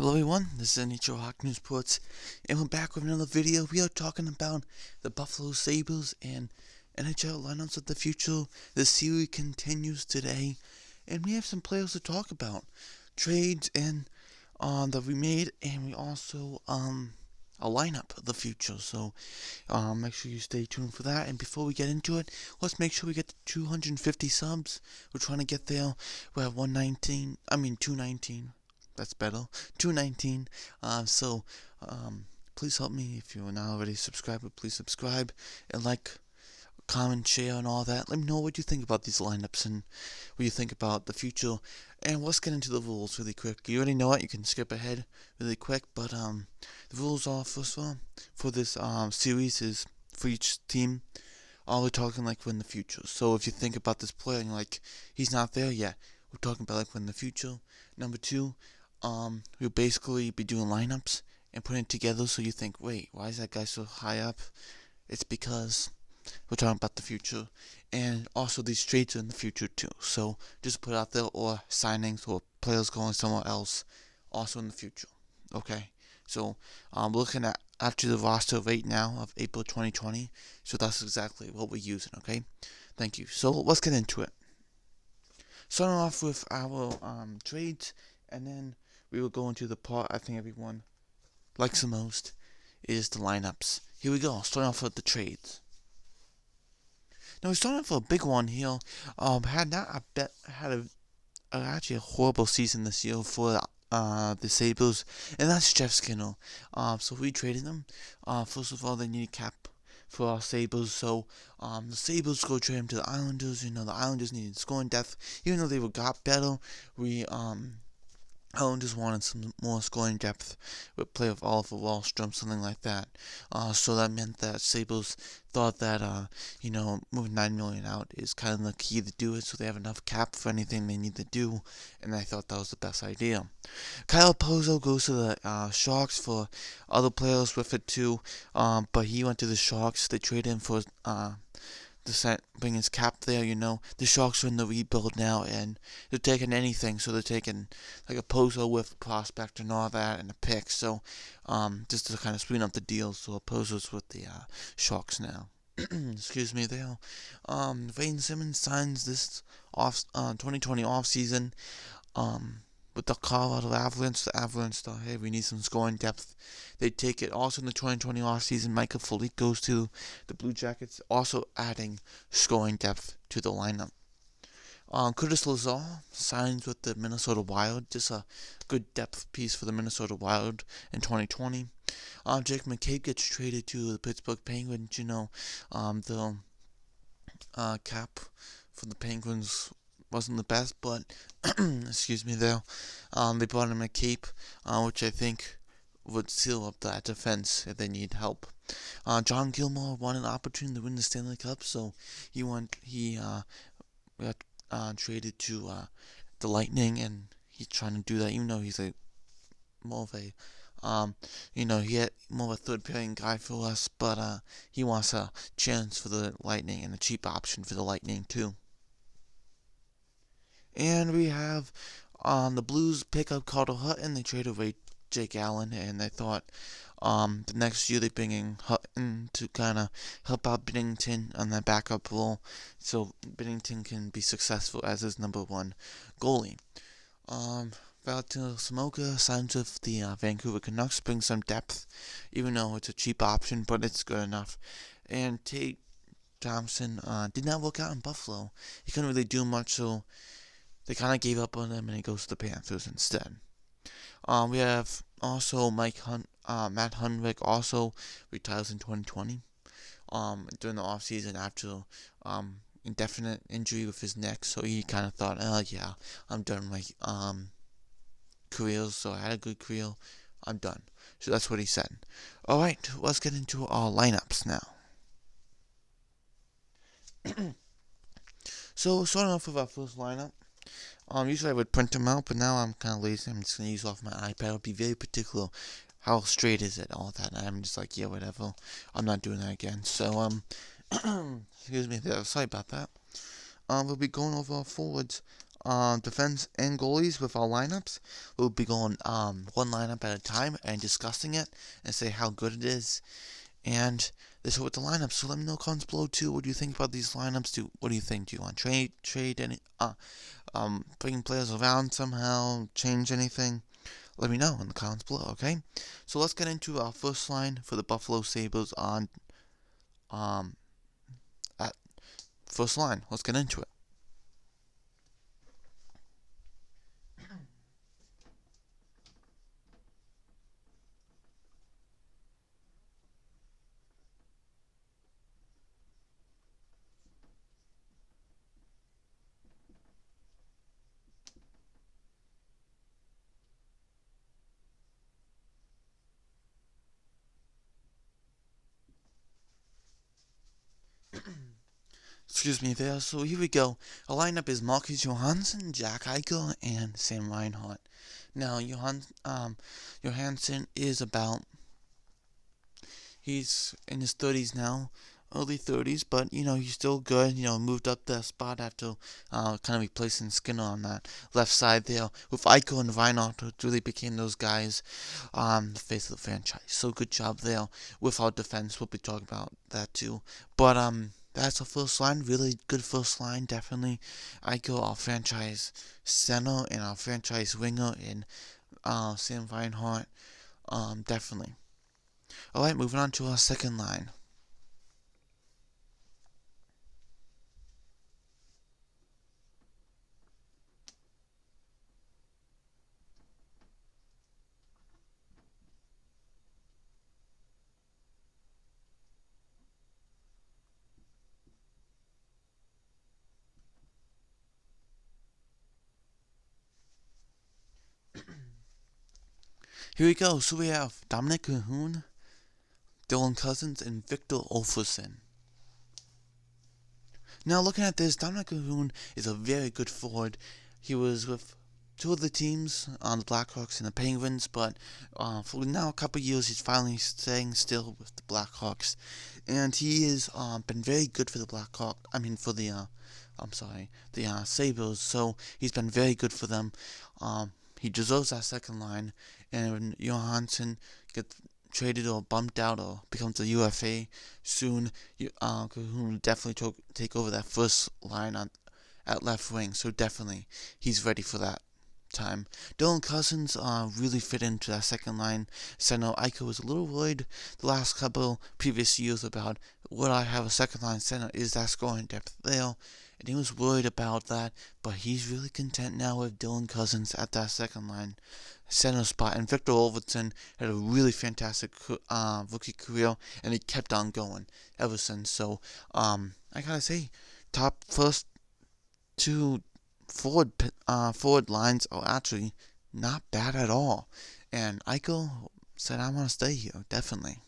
Hello everyone, this is NHL Hockey News Reports, and we're back with another video. We are talking about the Buffalo Sabres and NHL lineups of the future. The series continues today, and we have some players to talk about. Trades and that we made, and we also a lineup of the future. So make sure you stay tuned for that. And before we get into it, let's make sure we get to 250 subs. We're trying to get there. We're at 219. That's better. 219. Please help me. If you're not already subscribed, please subscribe and like, comment, share, and all that. Let me know what you think about these lineups and what you think about the future. And let's get into the rules really quick. You already know it. You can skip ahead really quick. But the rules are, first of all, for this series is for each team. We're talking like in the future. So if you think about this player and you're like, he's not there yet, we're talking about like in the future. Number two, we'll basically be doing lineups and putting it together so you think, wait, why is that guy so high up? It's because we're talking about the future, and also these trades are in the future too. So just put it out there, or signings, or players going somewhere else, also in the future. Okay, so we're looking at after the roster right now of April 2020. So that's exactly what we're using. Okay, thank you. So let's get into it. Starting off with our trades, and then we will go into the part I think everyone likes the most, is the lineups. Here we go, starting off with the trades. Now we're starting off with a big one here. Actually a horrible season this year for the Sabres, and that's Jeff Skinner. So we traded him. First of all, they need cap for our Sabres, so the Sabres go trade him to the Islanders. The Islanders needed scoring depth, even though they got better. Islanders wanted some more scoring depth with play of Oliver Wahlstrom, something like that. So that meant that Sabres thought that, moving $9 million out is kind of the key to do it, so they have enough cap for anything they need to do, and I thought that was the best idea. Kyle Pozo goes to the Sharks for other players with it too, but he went to the Sharks. They traded him for bring his cap there. The Sharks are in the rebuild now, and they're taking anything. So they're taking like a Pozo with prospect and all that, and a pick. So just to kind of sweeten up the deal. So Pozo's with the Sharks now. Excuse me there. Wayne Simmons signs this 2020 off season. With the Colorado Avalanche, the Avalanche thought, hey, we need some scoring depth. They take it. Also in the 2020 offseason, Michael Foligno goes to the Blue Jackets, also adding scoring depth to the lineup. Curtis Lazar signs with the Minnesota Wild, just a good depth piece for the Minnesota Wild in 2020. Jake McCabe gets traded to the Pittsburgh Penguins. The cap for the Penguins wasn't the best, but excuse me there. They brought him a cape, which I think would seal up that defense if they need help. John Gilmore won an opportunity to win the Stanley Cup, so he got traded to the Lightning, and he's trying to do that, even though he's more of a he had more of a third pairing guy for us, but he wants a chance for the Lightning and a cheap option for the Lightning too. And we have the Blues pick up Carter Hutton. They traded away Jake Allen, and they thought the next year they bring in Hutton to kind of help out Binnington on that backup role, so Binnington can be successful as his number one goalie. Valtteri Samoka signs with the Vancouver Canucks, brings some depth, even though it's a cheap option, but it's good enough. And Tate Thompson did not work out in Buffalo. He couldn't really do much, so they kind of gave up on him, and he goes to the Panthers instead. We have also Matt Hunwick also retires in 2020 during the offseason after indefinite injury with his neck. So he kind of thought, yeah, I'm done with my career. So I had a good career. I'm done. So that's what he said. All right, let's get into our lineups now. So starting off with our first lineup. Usually I would print them out, but now I'm kind of lazy. I'm just going to use off my iPad. I'll be very particular. How straight is it? All that. And I'm just like, yeah, whatever. I'm not doing that again. So, excuse me there. Sorry about that. We'll be going over our forwards. defense and goalies with our lineups. We'll be going one lineup at a time and discussing it and say how good it is. And this is with the lineups. So let me know comments below too. What do you think about these lineups? What do you think? Do you want to trade any bring players around somehow? Change anything? Let me know in the comments below. Okay. So let's get into our first line for the Buffalo Sabres on at first line. Let's get into it. Excuse me there. So here we go. Our lineup is Marcus Johansson, Jack Eichel, and Sam Reinhart. Now, Johansson is he's in his 30s now, early 30s, but, he's still good. Moved up that spot after kind of replacing Skinner on that left side there. With Eichel and Reinhart, who really became those guys, the face of the franchise. So good job there. With our defense, we'll be talking about that too. But, that's our first line, really good first line, definitely. Eichel, our franchise center, and our franchise winger in Sam Reinhart, definitely. Alright, moving on to our second line. Here we go. So we have Dominic Cahoon, Dylan Cousins, and Victor Olofsson. Now looking at this, Dominic Cahoon is a very good forward. He was with two of the teams on the Blackhawks and the Penguins, but for now a couple years he's finally staying still with the Blackhawks, and he has been very good for the the Sabres. So he's been very good for them. He deserves that second line, and when Johansson gets traded or bumped out or becomes a UFA soon, Cahoon will definitely take over that first line at left wing. So definitely he's ready for that time. Dylan Cousins really fit into that second line center. Eichel was a little worried the last couple previous years about would I have a second line center? Is that scoring depth there? And he was worried about that, but he's really content now with Dylan Cousins at that second line center spot. And Victor Olofsson had a really fantastic rookie career, and he kept on going ever since. So I gotta say, top first two forward lines are actually not bad at all. And Eichel said, I want to stay here, definitely.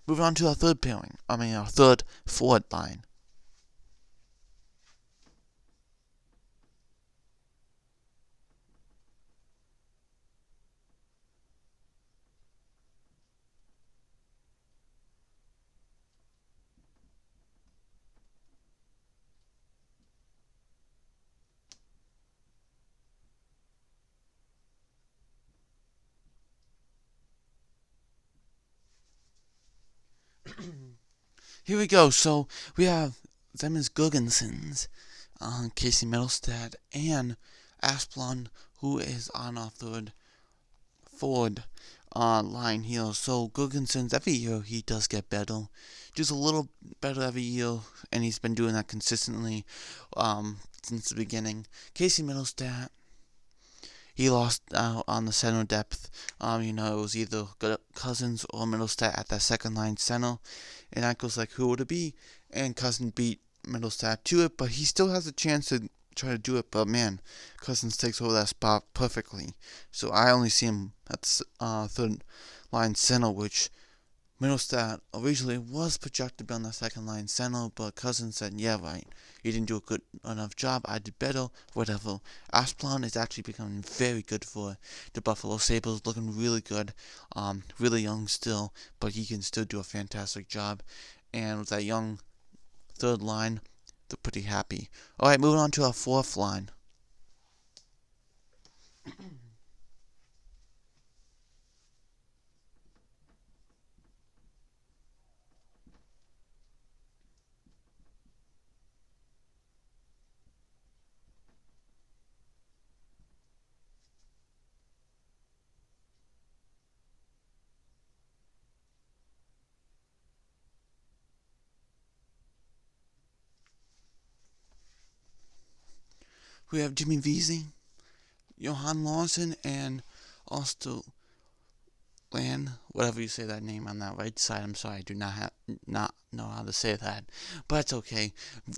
Moving on to our our third forward line. Here we go. So we have Zemins Girgensons, Casey Middlestad, and Asplund, who is on our third forward line here. So Girgensons, every year he does get better, just a little better every year, and he's been doing that consistently since the beginning. Casey Middlestad, he lost out on the center depth. It was either Cousins or Middlestat at that second line center. And that goes like, who would it be? And Cousins beat Middlestat to it, but he still has a chance to try to do it. But man, Cousins takes over that spot perfectly. So I only see him at the third line center, which Middlestat originally was projected to be on the second line center, but Cousins said, yeah, right, you didn't do a good enough job, I did better, whatever. Asplund is actually becoming very good for the Buffalo Sabres, looking really good, really young still, but he can still do a fantastic job. And with that young third line, they're pretty happy. All right, moving on to our fourth line. We have Jimmy Vesey, Johan Lawson, and also whatever you say that name on that right side. I'm sorry, I do not know how to say that, but it's okay.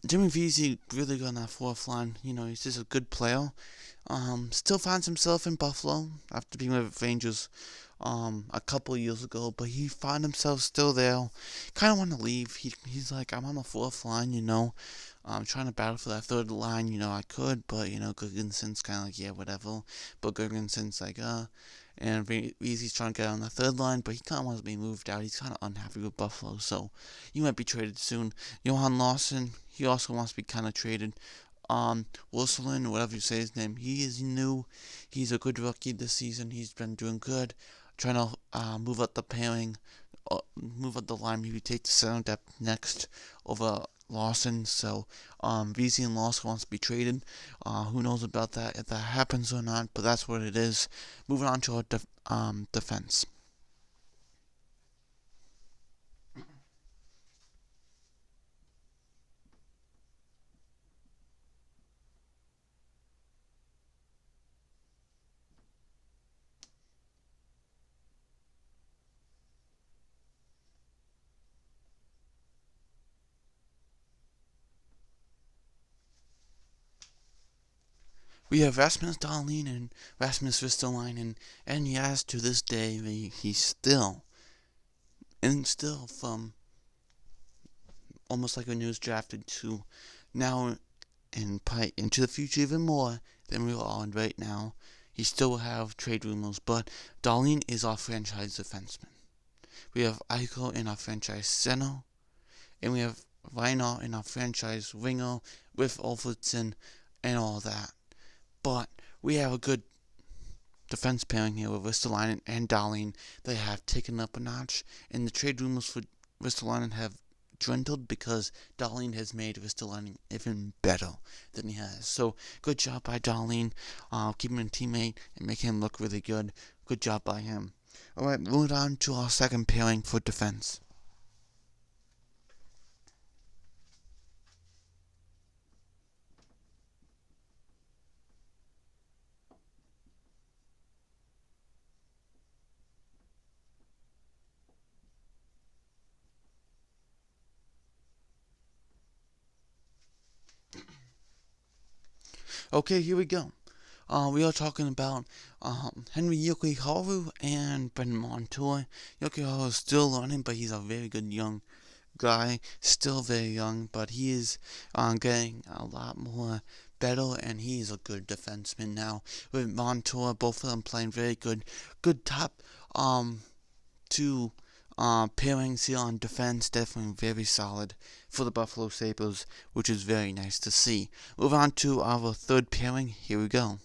Jimmy Vesey really good on that fourth line. He's just a good player. Still finds himself in Buffalo after being with Rangers a couple years ago, but he found himself still there. Kind of want to leave. He's like, I'm on the fourth line, I'm trying to battle for that third line, I could, but, Gergenson's kind of like, yeah, whatever. But Gergenson's like, and Vesey's trying to get on the third line, but he kind of wants to be moved out. He's kind of unhappy with Buffalo, so he might be traded soon. Johan Lawson, he also wants to be kind of traded. Wilson, whatever you say his name, he is new. He's a good rookie this season. He's been doing good. Trying to move up the pairing, move up the line, maybe take the center depth next over Lawson. So, Vesey and Lawson wants to be traded. Who knows about that, if that happens or not, but that's what it is. Moving on to our defense. We have Rasmus Dahlin and Rasmus Ristolainen, and yes, to this day, he's still from almost like when he was drafted to now, and probably into the future even more than we are right now. He still will have trade rumors, but Dahlin is our franchise defenseman. We have Eichel in our franchise center, and we have Reiner in our franchise winger with Olfordson and all that. But we have a good defense pairing here with Ristolainen and Dahlin. They have taken up a notch, and the trade rumors for Ristolainen have dwindled because Dahlin has made Ristolainen even better than he has. So, good job by Dahlin, keeping him a teammate and making him look really good. Good job by him. Alright, moving on to our second pairing for defense. Okay, here we go. We are talking about Henry Jokiharju and Brendan Montour. Jokiharju is still learning, but he's a very good young guy. Still very young, but he is getting a lot more better, and he is a good defenseman now. With Montour, both of them playing very good top two pairings here on defense. Definitely very solid for the Buffalo Sabres, which is very nice to see. Move on to our third pairing. Here we go.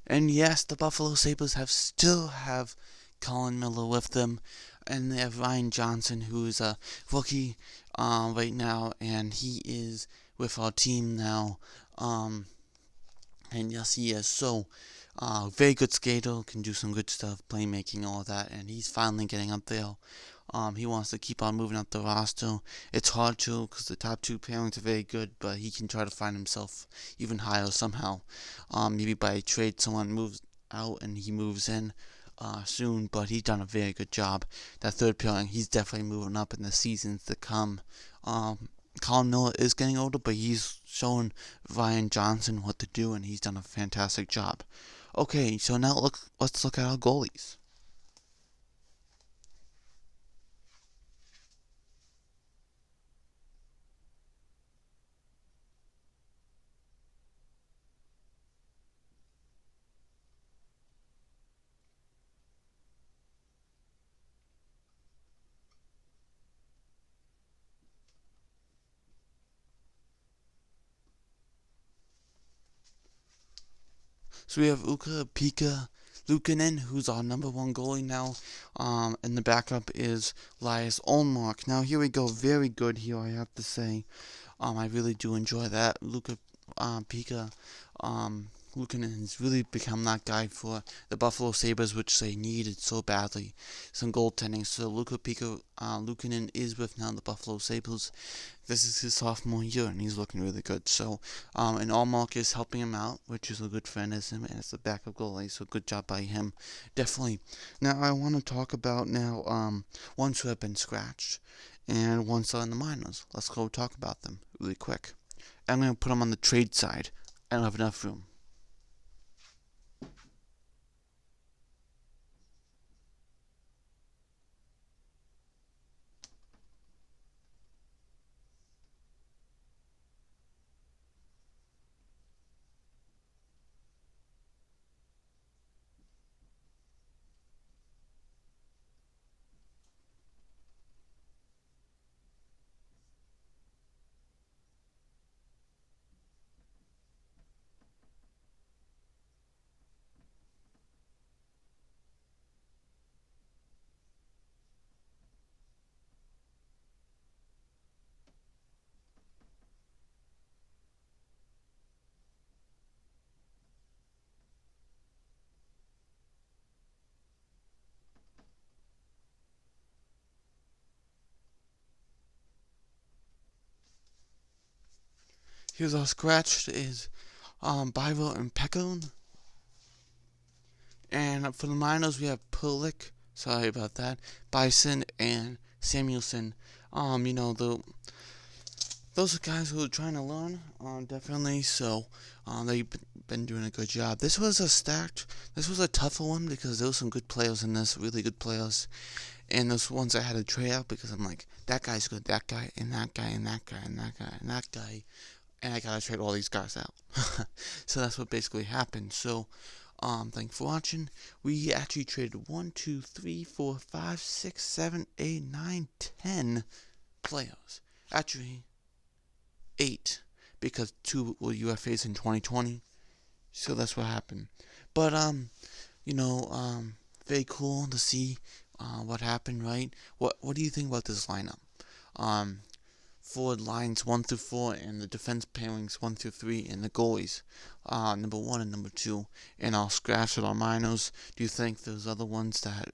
And yes, the Buffalo Sabres still have Colin Miller with them, and they have Ryan Johnson, who is a rookie right now, and he is with our team now. And yes, he is. So, very good skater, can do some good stuff, playmaking, all that, and he's finally getting up there. He wants to keep on moving up the roster. It's hard to, because the top two pairings are very good, but he can try to find himself even higher somehow. Maybe by trade, someone moves out and he moves in soon, but he's done a very good job. That third pairing, he's definitely moving up in the seasons to come. Colin Miller is getting older, but he's showing Ryan Johnson what to do, and he's done a fantastic job. Okay, so now let's look at our goalies. So we have Pekka Luukkonen, who's our #1 goalie now, and the backup is Elias Olmark. Now here we go, very good here, I have to say. I really do enjoy that. Pekka Luukkonen has really become that guy for the Buffalo Sabres, which they needed so badly. Some goaltending. So Pekka Luukkonen is with now the Buffalo Sabres. This is his sophomore year, and he's looking really good. So, and Allmark is helping him out, which is a good friend as him, and it's the backup goalie. So good job by him, definitely. Now I want to talk about ones who have been scratched, and ones that are in the minors. Let's go talk about them really quick. I'm going to put them on the trade side. I don't have enough room. Here's our scratched is Bival and Pekon. And for the minors, we have Pulik, sorry about that, Bison, and Samuelson. Those are guys who are trying to learn, definitely. So, they've been doing a good job. This was a tougher one because there were some good players in this, really good players. And those ones I had to trade out because I'm like, that guy's good, that guy, and that guy, and that guy, and that guy, and that guy. And I gotta trade all these guys out. So that's what basically happened. So, thanks for watching. We actually traded 1, 2, 3, 4, 5, 6, 7, 8, 9, 10 players. Actually, 8, because 2 were UFAs in 2020. So that's what happened. But very cool to see what happened, right? What do you think about this lineup? Forward lines 1 through 4, and the defense pairings 1 through 3, and the goalies number 1 and number 2. And I'll scratch it on minors. Do you think there's other ones that?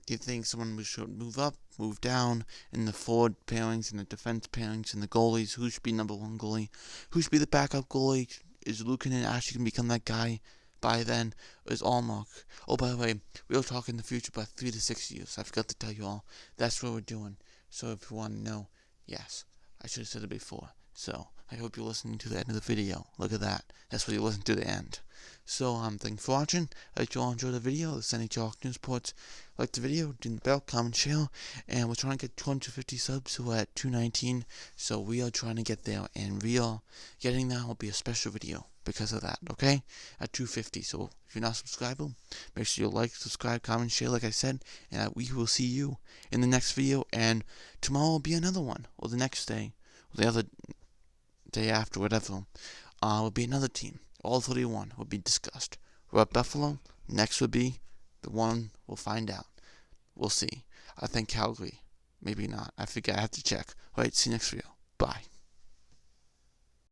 Do you think someone should move up, move down in the forward pairings and the defense pairings and the goalies? Who should be #1 goalie? Who should be the backup goalie? Is Luukkonen actually going to become that guy by then? Or is Allmark? Oh, by the way, we'll talk in the future about 3 to 6 years. I forgot to tell you all. That's what we're doing. So if you want to know, yes, I should have said it before. So I hope you're listening to the end of the video. Look at that. That's what you listen to the end. So thanks for watching. I hope you all enjoyed the video. This is NHL News Reports. Like the video, ding the bell, comment, share, and we're trying to get 250 subs. So we're at 219. So we are trying to get there, and we are getting there. Will be a special video because of that. Okay, at 250. So if you're not subscribed, make sure you like, subscribe, comment, share, like I said, and we will see you in the next video. And tomorrow will be another one, or the next day, or the other day after, whatever. Will be another team. All 31 will be discussed. We're at Buffalo. Next will be the one we'll find out. We'll see. I think Calgary. Maybe not. I forget. I have to check. Alright, see you next video. Bye.